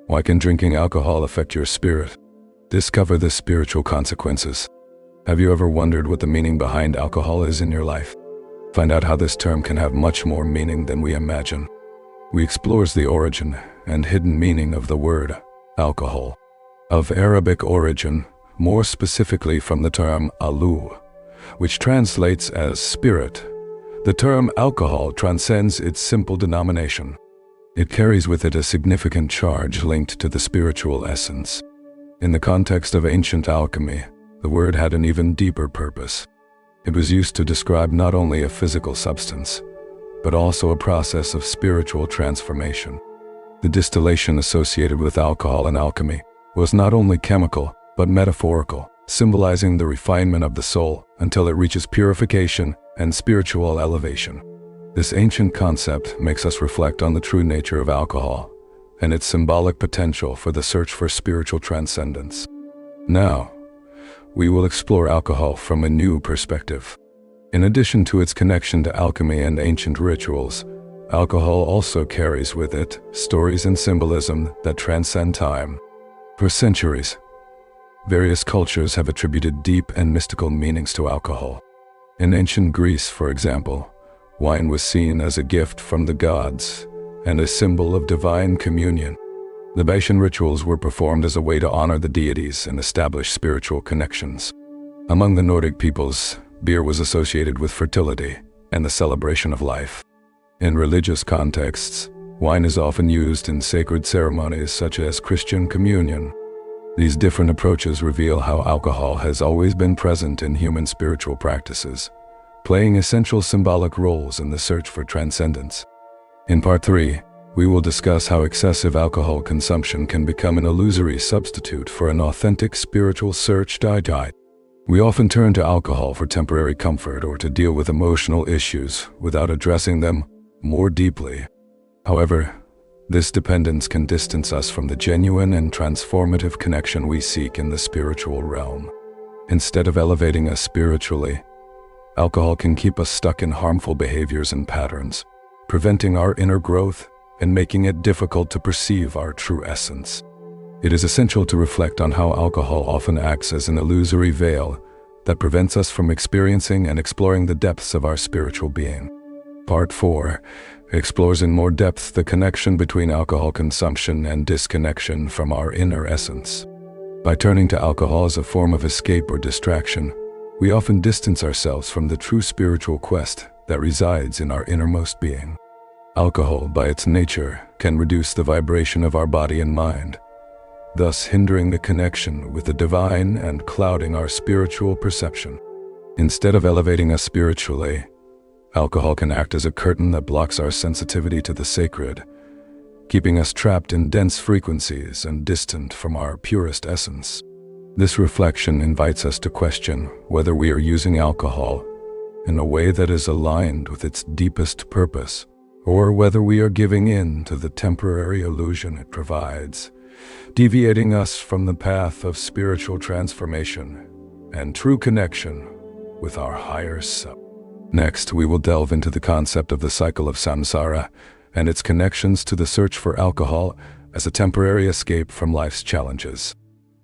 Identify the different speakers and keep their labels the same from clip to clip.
Speaker 1: Why can drinking alcohol affect your spirit? Discover the spiritual consequences. Have you ever wondered what the meaning behind alcohol is in your life? Find out how this term can have much more meaning than we imagine. We explores the origin and hidden meaning of the word alcohol. Of Arabic origin, more specifically from the term alu, which translates as spirit, the term alcohol transcends its simple denomination. It carries with it a significant charge linked to the spiritual essence. In the context of ancient alchemy, the word had an even deeper purpose. It was used to describe not only a physical substance, but also a process of spiritual transformation. The distillation associated with alcohol and alchemy was not only chemical, but metaphorical, symbolizing the refinement of the soul until it reaches purification and spiritual elevation. This ancient concept makes us reflect on the true nature of alcohol and its symbolic potential for the search for spiritual transcendence. Now, we will explore alcohol from a new perspective. In addition to its connection to alchemy and ancient rituals, alcohol also carries with it stories and symbolism that transcend time. For centuries, various cultures have attributed deep and mystical meanings to alcohol. In ancient Greece, for example, wine was seen as a gift from the gods and a symbol of divine communion. Libation rituals were performed as a way to honor the deities and establish spiritual connections. Among the Nordic peoples, beer was associated with fertility and the celebration of life. In religious contexts, wine is often used in sacred ceremonies such as Christian communion. These different approaches reveal how alcohol has always been present in human spiritual practices, playing essential symbolic roles in the search for transcendence. In Part 3, we will discuss how excessive alcohol consumption can become an illusory substitute for an authentic spiritual search. We often turn to alcohol for temporary comfort or to deal with emotional issues without addressing them more deeply. However, this dependence can distance us from the genuine and transformative connection we seek in the spiritual realm. Instead of elevating us spiritually, alcohol can keep us stuck in harmful behaviors and patterns, preventing our inner growth and making it difficult to perceive our true essence. It is essential to reflect on how alcohol often acts as an illusory veil that prevents us from experiencing and exploring the depths of our spiritual being. Part 4 explores in more depth the connection between alcohol consumption and disconnection from our inner essence. By turning to alcohol as a form of escape or distraction, we often distance ourselves from the true spiritual quest that resides in our innermost being. Alcohol, by its nature, can reduce the vibration of our body and mind, thus hindering the connection with the divine and clouding our spiritual perception. Instead of elevating us spiritually, alcohol can act as a curtain that blocks our sensitivity to the sacred, keeping us trapped in dense frequencies and distant from our purest essence. This reflection invites us to question whether we are using alcohol in a way that is aligned with its deepest purpose, or whether we are giving in to the temporary illusion it provides, deviating us from the path of spiritual transformation and true connection with our higher self. Next, we will delve into the concept of the cycle of samsara and its connections to the search for alcohol as a temporary escape from life's challenges.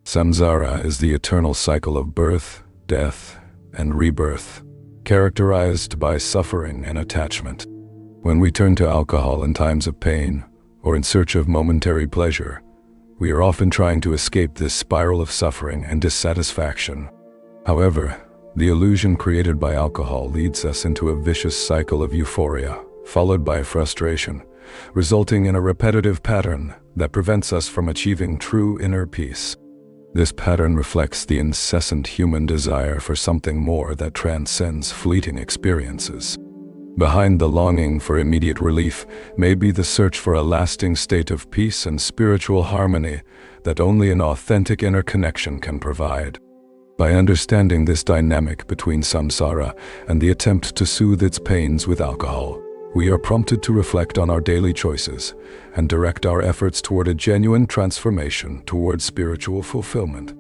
Speaker 1: Samsara is the eternal cycle of birth, death, and rebirth, characterized by suffering and attachment. When we turn to alcohol in times of pain or in search of momentary pleasure, we are often trying to escape this spiral of suffering and dissatisfaction. However, the illusion created by alcohol leads us into a vicious cycle of euphoria, followed by frustration, resulting in a repetitive pattern that prevents us from achieving true inner peace. This pattern reflects the incessant human desire for something more that transcends fleeting experiences. Behind the longing for immediate relief may be the search for a lasting state of peace and spiritual harmony that only an authentic inner connection can provide. By understanding this dynamic between samsara and the attempt to soothe its pains with alcohol, we are prompted to reflect on our daily choices and direct our efforts toward a genuine transformation toward spiritual fulfillment.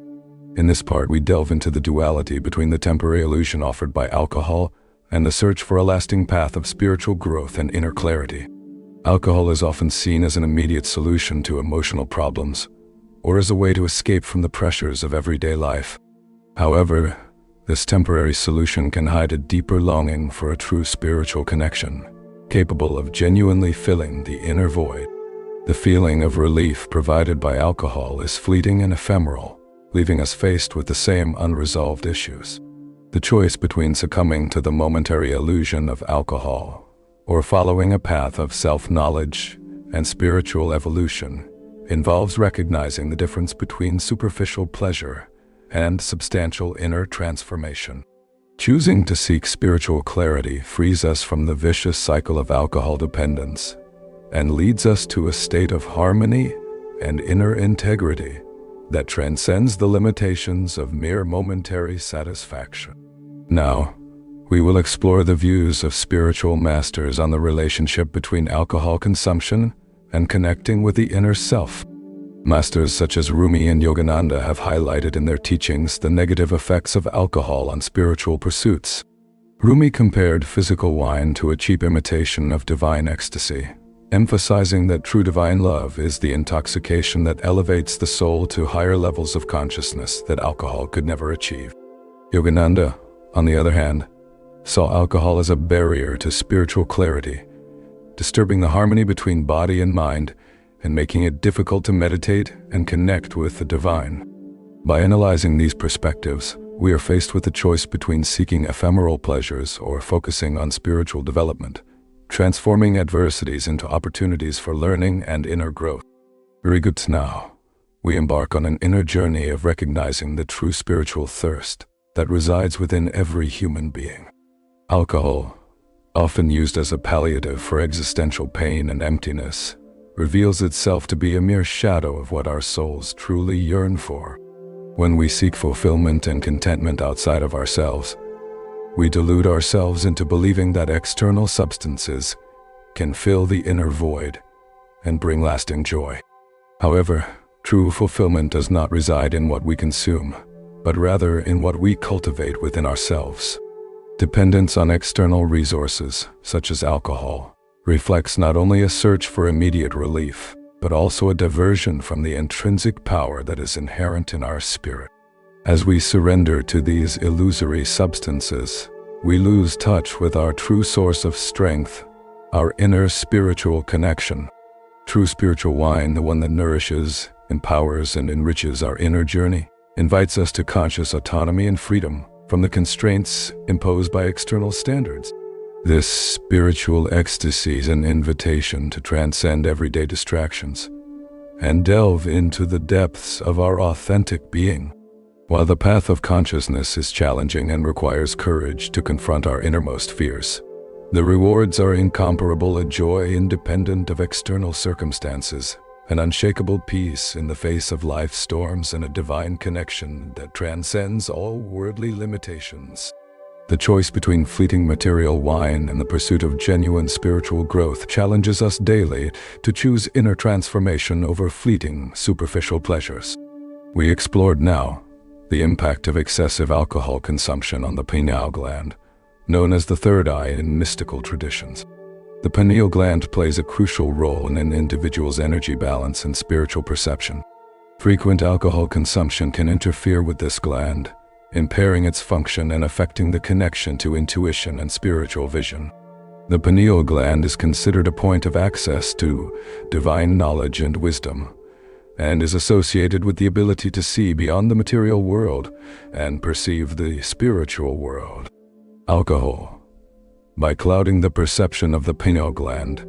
Speaker 1: In this part, we delve into the duality between the temporary illusion offered by alcohol and the search for a lasting path of spiritual growth and inner clarity. Alcohol is often seen as an immediate solution to emotional problems, or as a way to escape from the pressures of everyday life. However, this temporary solution can hide a deeper longing for a true spiritual connection, capable of genuinely filling the inner void. The feeling of relief provided by alcohol is fleeting and ephemeral, leaving us faced with the same unresolved issues. The choice between succumbing to the momentary illusion of alcohol or following a path of self-knowledge and spiritual evolution involves recognizing the difference between superficial pleasure and substantial inner transformation. Choosing to seek spiritual clarity frees us from the vicious cycle of alcohol dependence and leads us to a state of harmony and inner integrity that transcends the limitations of mere momentary satisfaction. Now, we will explore the views of spiritual masters on the relationship between alcohol consumption and connecting with the inner self. Masters such as Rumi and Yogananda have highlighted in their teachings the negative effects of alcohol on spiritual pursuits. Rumi compared physical wine to a cheap imitation of divine ecstasy, emphasizing that true divine love is the intoxication that elevates the soul to higher levels of consciousness that alcohol could never achieve. Yogananda, on the other hand, saw alcohol as a barrier to spiritual clarity, disturbing the harmony between body and mind and making it difficult to meditate and connect with the divine. By analyzing these perspectives, we are faced with the choice between seeking ephemeral pleasures or focusing on spiritual development, transforming adversities into opportunities for learning and inner growth. Very good. Now, we embark on an inner journey of recognizing the true spiritual thirst that resides within every human being. Alcohol, often used as a palliative for existential pain and emptiness, reveals itself to be a mere shadow of what our souls truly yearn for. When we seek fulfillment and contentment outside of ourselves, we delude ourselves into believing that external substances can fill the inner void and bring lasting joy. However, true fulfillment does not reside in what we consume, but rather in what we cultivate within ourselves. Dependence on external resources, such as alcohol, reflects not only a search for immediate relief, but also a diversion from the intrinsic power that is inherent in our spirit. As we surrender to these illusory substances, we lose touch with our true source of strength, our inner spiritual connection. True spiritual wine, the one that nourishes, empowers, and enriches our inner journey, invites us to conscious autonomy and freedom from the constraints imposed by external standards. This spiritual ecstasy is an invitation to transcend everyday distractions and delve into the depths of our authentic being. While the path of consciousness is challenging and requires courage to confront our innermost fears, the rewards are incomparable: a joy independent of external circumstances, an unshakable peace in the face of life's storms, and a divine connection that transcends all worldly limitations. The choice between fleeting material wine and the pursuit of genuine spiritual growth challenges us daily to choose inner transformation over fleeting, superficial pleasures. We explored now the impact of excessive alcohol consumption on the pineal gland, known as the third eye in mystical traditions. The pineal gland plays a crucial role in an individual's energy balance and spiritual perception. Frequent alcohol consumption can interfere with this gland, impairing its function and affecting the connection to intuition and spiritual vision. The pineal gland is considered a point of access to divine knowledge and wisdom, and is associated with the ability to see beyond the material world and perceive the spiritual world. Alcohol, by clouding the perception of the pineal gland,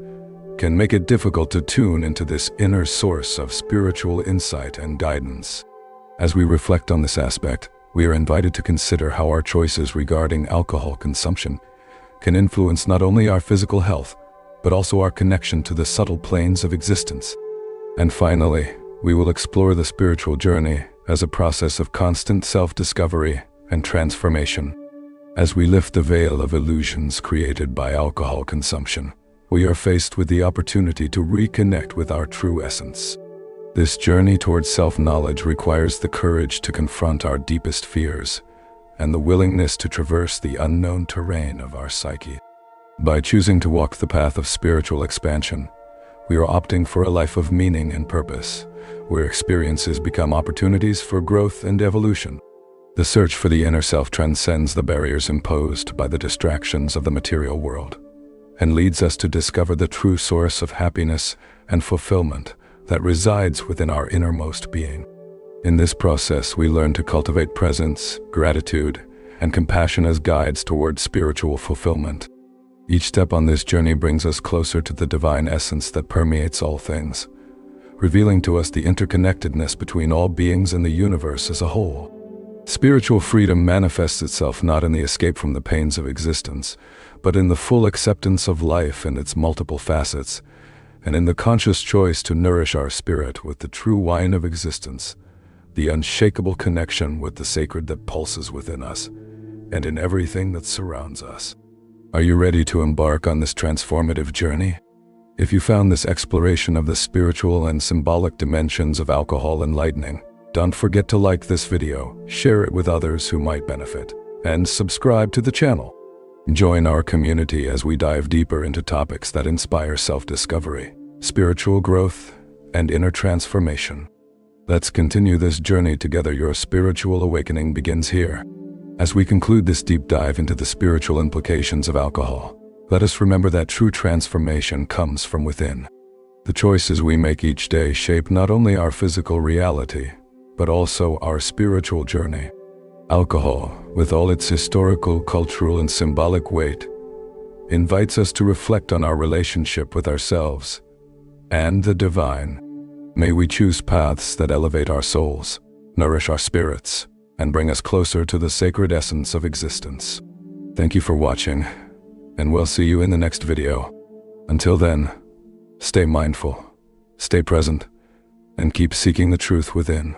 Speaker 1: can make it difficult to tune into this inner source of spiritual insight and guidance. As we reflect on this aspect, we are invited to consider how our choices regarding alcohol consumption can influence not only our physical health, but also our connection to the subtle planes of existence. And finally, we will explore the spiritual journey as a process of constant self-discovery and transformation. As we lift the veil of illusions created by alcohol consumption, we are faced with the opportunity to reconnect with our true essence. This journey towards self-knowledge requires the courage to confront our deepest fears and the willingness to traverse the unknown terrain of our psyche. By choosing to walk the path of spiritual expansion, We are opting for a life of meaning and purpose, where experiences become opportunities for growth and evolution. The search for the inner self transcends the barriers imposed by the distractions of the material world, and leads us to discover the true source of happiness and fulfillment that resides within our innermost being. In this process, we learn to cultivate presence, gratitude, and compassion as guides towards spiritual fulfillment. Each step on this journey brings us closer to the divine essence that permeates all things, revealing to us the interconnectedness between all beings and the universe as a whole. Spiritual freedom manifests itself not in the escape from the pains of existence, but in the full acceptance of life and its multiple facets, and in the conscious choice to nourish our spirit with the true wine of existence, the unshakable connection with the sacred that pulses within us and in everything that surrounds us. Are you ready to embark on this transformative journey? If you found this exploration of the spiritual and symbolic dimensions of alcohol enlightening, don't forget to like this video, share it with others who might benefit, and subscribe to the channel. Join our community as we dive deeper into topics that inspire self-discovery, spiritual growth, and inner transformation. Let's continue this journey together. Your spiritual awakening begins here. As we conclude this deep dive into the spiritual implications of alcohol, let us remember that true transformation comes from within. The choices we make each day shape not only our physical reality, but also our spiritual journey. Alcohol, with all its historical, cultural, and symbolic weight, invites us to reflect on our relationship with ourselves and the divine. May we choose paths that elevate our souls, nourish our spirits, and bring us closer to the sacred essence of existence. Thank you for watching, and we'll see you in the next video. Until then, stay mindful, stay present, and keep seeking the truth within.